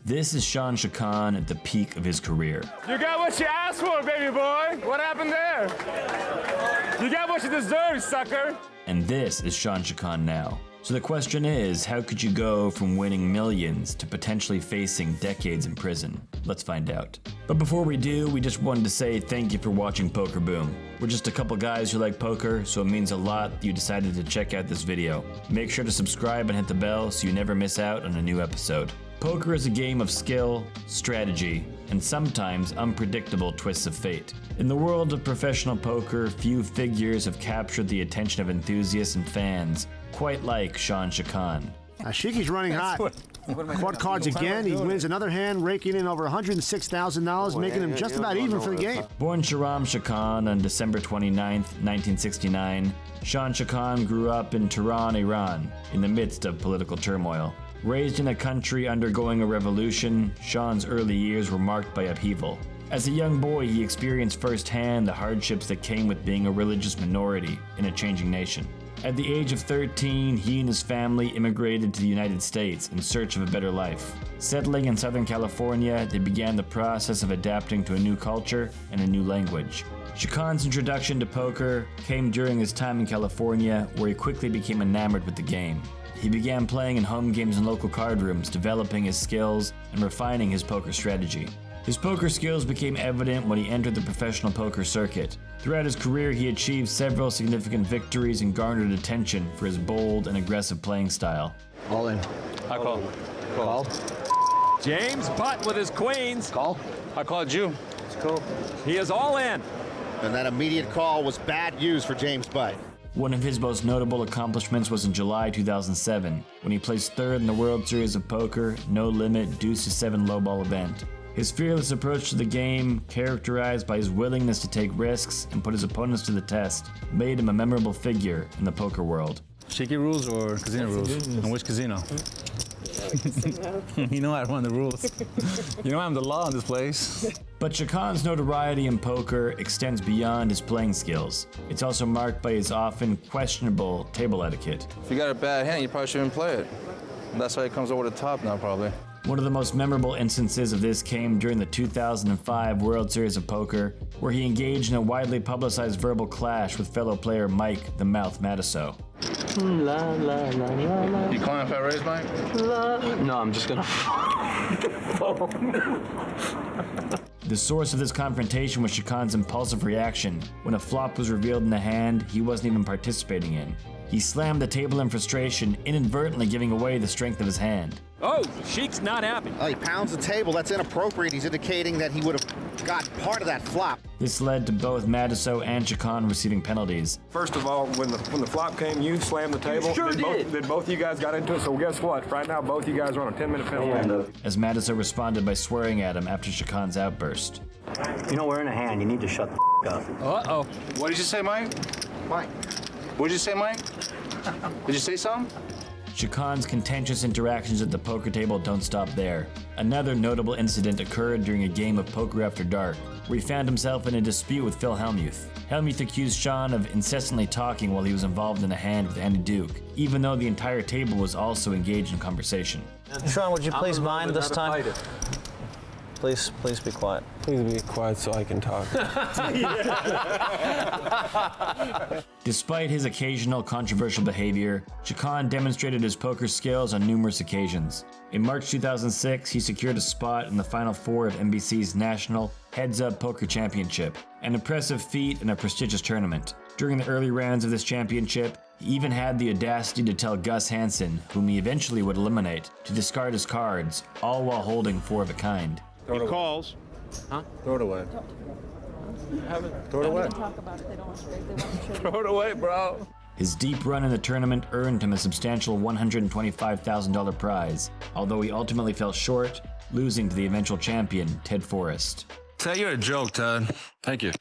This is Shawn Sheikhan at the peak of his career. You got what you asked for, baby boy. What happened there? You got what you deserve, sucker. And this is Shawn Sheikhan now. So the question is, how could you go from winning millions to potentially facing decades in prison? Let's find out. But before we do, we just wanted to say thank you for watching Poker Boom. We're just a couple guys who like poker, so it means a lot that you decided to check out this video. Make sure to subscribe and hit the bell so you never miss out on a new episode. Poker is a game of skill, strategy, and sometimes unpredictable twists of fate. In the world of professional poker, few figures have captured the attention of enthusiasts and fans, quite like Shawn Sheikhan. Sheiky's running hot. Quad cards again. He wins another hand, raking in over $106,000, making him just about even for the game. Born Shawn Sheikhan on December 29, 1969, Shawn Sheikhan grew up in Tehran, Iran, in the midst of political turmoil. Raised in a country undergoing a revolution, Shawn's early years were marked by upheaval. As a young boy, he experienced firsthand the hardships that came with being a religious minority in a changing nation. At the age of 13, he and his family immigrated to the United States in search of a better life. Settling in Southern California, they began the process of adapting to a new culture and a new language. Sheikhan's introduction to poker came during his time in California, where he quickly became enamored with the game. He began playing in home games and local card rooms, developing his skills and refining his poker strategy. His poker skills became evident when he entered the professional poker circuit. Throughout his career, he achieved several significant victories and garnered attention for his bold and aggressive playing style. All in. I call. Call. James Butt with his queens. Call. I called you. It's cool. He is all in. And that immediate call was bad news for James Butt. One of his most notable accomplishments was in July 2007, when he placed third in the World Series of Poker No Limit Deuce to 7 lowball event. His fearless approach to the game, characterized by his willingness to take risks and put his opponents to the test, made him a memorable figure in the poker world. Sheiky rules or casino rules? And which casino? You know I run the rules. You know I'm the law in this place. But Sheikhan's notoriety in poker extends beyond his playing skills. It's also marked by his often questionable table etiquette. If you got a bad hand, you probably shouldn't play it. That's why it comes over the top now, probably. One of the most memorable instances of this came during the 2005 World Series of Poker, where he engaged in a widely publicized verbal clash with fellow player Mike "The Mouth" Matusow. La la la la la. You calling fat raise, Mike? No, I'm just gonna. The source of this confrontation was Sheikhan's impulsive reaction when a flop was revealed in a hand he wasn't even participating in. He slammed the table in frustration, inadvertently giving away the strength of his hand. Oh, Sheik's not happy. Oh, he pounds the table. That's inappropriate. He's indicating that he would have got part of that flop. This led to both Matusow and Sheikhan receiving penalties. First of all, when the flop came, you slammed the table. Sure did. Both of you guys got into it, so guess what? Right now, both of you guys are on a 10-minute penalty. As Matusow responded by swearing at him after Sheikhan's outburst. You know, we're in a hand. You need to shut the up. Uh-oh. What did you say, Mike? Mike. What did you say, Mike? Did you say something? Sheikhan's contentious interactions at the poker table don't stop there. Another notable incident occurred during a game of Poker After Dark, where he found himself in a dispute with Phil Hellmuth. Hellmuth accused Shawn of incessantly talking while he was involved in a hand with Andy Duke, even though the entire table was also engaged in conversation. Shawn, would you please mind this time? Please be quiet. Please be quiet so I can talk. Despite his occasional controversial behavior, Sheikhan demonstrated his poker skills on numerous occasions. In March 2006, he secured a spot in the Final Four of NBC's National Heads Up Poker Championship, an impressive feat in a prestigious tournament. During the early rounds of this championship, he even had the audacity to tell Gus Hansen, whom he eventually would eliminate, to discard his cards, all while holding 4 of a kind. He calls. Huh? Throw it away. Throw it away. Throw it away, bro. His deep run in the tournament earned him a substantial $125,000 prize, although he ultimately fell short, losing to the eventual champion, Ted Forrest. Ted, you're a joke, Ted. Thank you.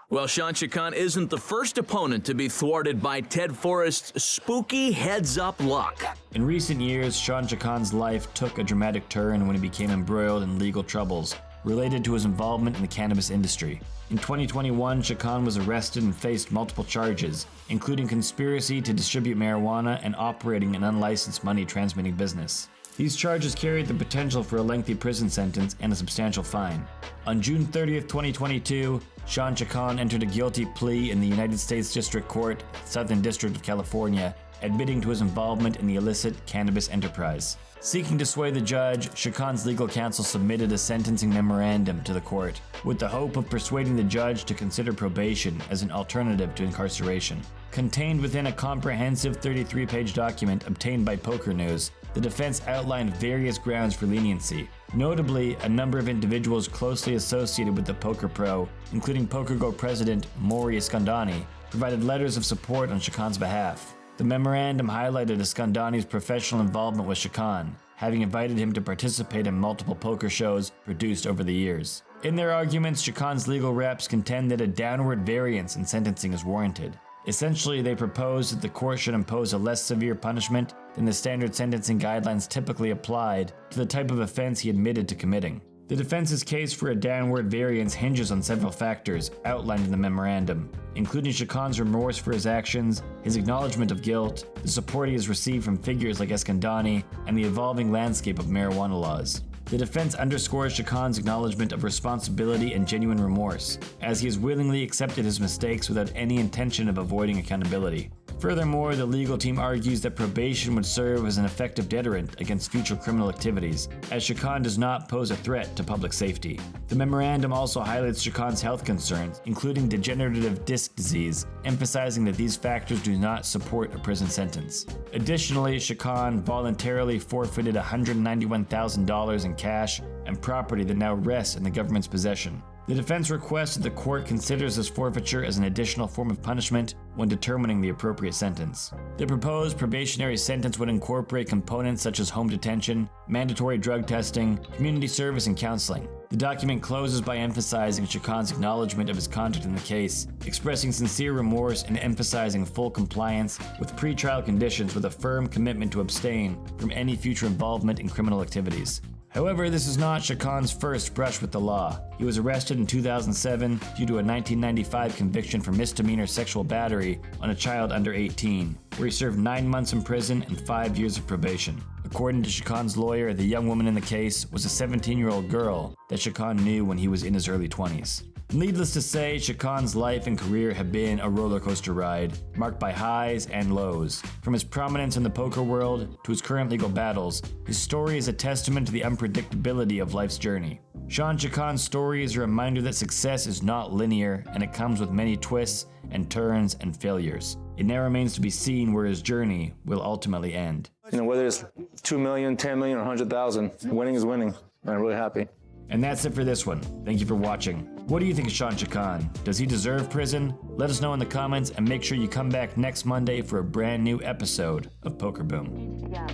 Well, Shawn Sheikhan isn't the first opponent to be thwarted by Ted Forrest's spooky heads-up luck. In recent years, Shawn Sheikhan's life took a dramatic turn when he became embroiled in legal troubles related to his involvement in the cannabis industry. In 2021, Sheikhan was arrested and faced multiple charges, including conspiracy to distribute marijuana and operating an unlicensed money transmitting business. These charges carried the potential for a lengthy prison sentence and a substantial fine. On June 30th, 2022, Shawn Sheikhan entered a guilty plea in the United States District Court, Southern District of California, admitting to his involvement in the illicit cannabis enterprise. Seeking to sway the judge, Sheikhan's legal counsel submitted a sentencing memorandum to the court, with the hope of persuading the judge to consider probation as an alternative to incarceration. Contained within a comprehensive 33-page document obtained by Poker News, the defense outlined various grounds for leniency. Notably, a number of individuals closely associated with the poker pro, including PokerGo president Maury Escandani, provided letters of support on Sheikhan's behalf. The memorandum highlighted Escandani's professional involvement with Sheikhan, having invited him to participate in multiple poker shows produced over the years. In their arguments, Sheikhan's legal reps contend that a downward variance in sentencing is warranted. Essentially, they propose that the court should impose a less severe punishment than the standard sentencing guidelines typically applied to the type of offense he admitted to committing. The defense's case for a downward variance hinges on several factors outlined in the memorandum, including Sheikhan's remorse for his actions, his acknowledgement of guilt, the support he has received from figures like Escandani, and the evolving landscape of marijuana laws. The defense underscores Sheikhan's acknowledgement of responsibility and genuine remorse, as he has willingly accepted his mistakes without any intention of avoiding accountability. Furthermore, the legal team argues that probation would serve as an effective deterrent against future criminal activities, as Sheikhan does not pose a threat to public safety. The memorandum also highlights Sheikhan's health concerns, including degenerative disc disease, emphasizing that these factors do not support a prison sentence. Additionally, Sheikhan voluntarily forfeited $191,000 in cash and property that now rests in the government's possession. The defense requests that the court considers this forfeiture as an additional form of punishment when determining the appropriate sentence. The proposed probationary sentence would incorporate components such as home detention, mandatory drug testing, community service, and counseling. The document closes by emphasizing Sheikhan's acknowledgement of his conduct in the case, expressing sincere remorse and emphasizing full compliance with pretrial conditions with a firm commitment to abstain from any future involvement in criminal activities. However, this is not Sheikhan's first brush with the law. He was arrested in 2007 due to a 1995 conviction for misdemeanor sexual battery on a child under 18, where he served 9 months in prison and 5 years of probation. According to Sheikhan's lawyer, the young woman in the case was a 17-year-old girl that Sheikhan knew when he was in his early 20s. Needless to say, Sheikhan's life and career have been a roller coaster ride, marked by highs and lows. From his prominence in the poker world to his current legal battles, his story is a testament to the unpredictability of life's journey. Shawn Sheikhan's story is a reminder that success is not linear and it comes with many twists and turns and failures. It now remains to be seen where his journey will ultimately end. You know, whether it's 2 million, 10 million, or 100,000, winning is winning. I'm really happy. And that's it for this one. Thank you for watching. What do you think of Shawn Sheikhan? Does he deserve prison? Let us know in the comments and make sure you come back next Monday for a brand new episode of Poker Boom. Yeah.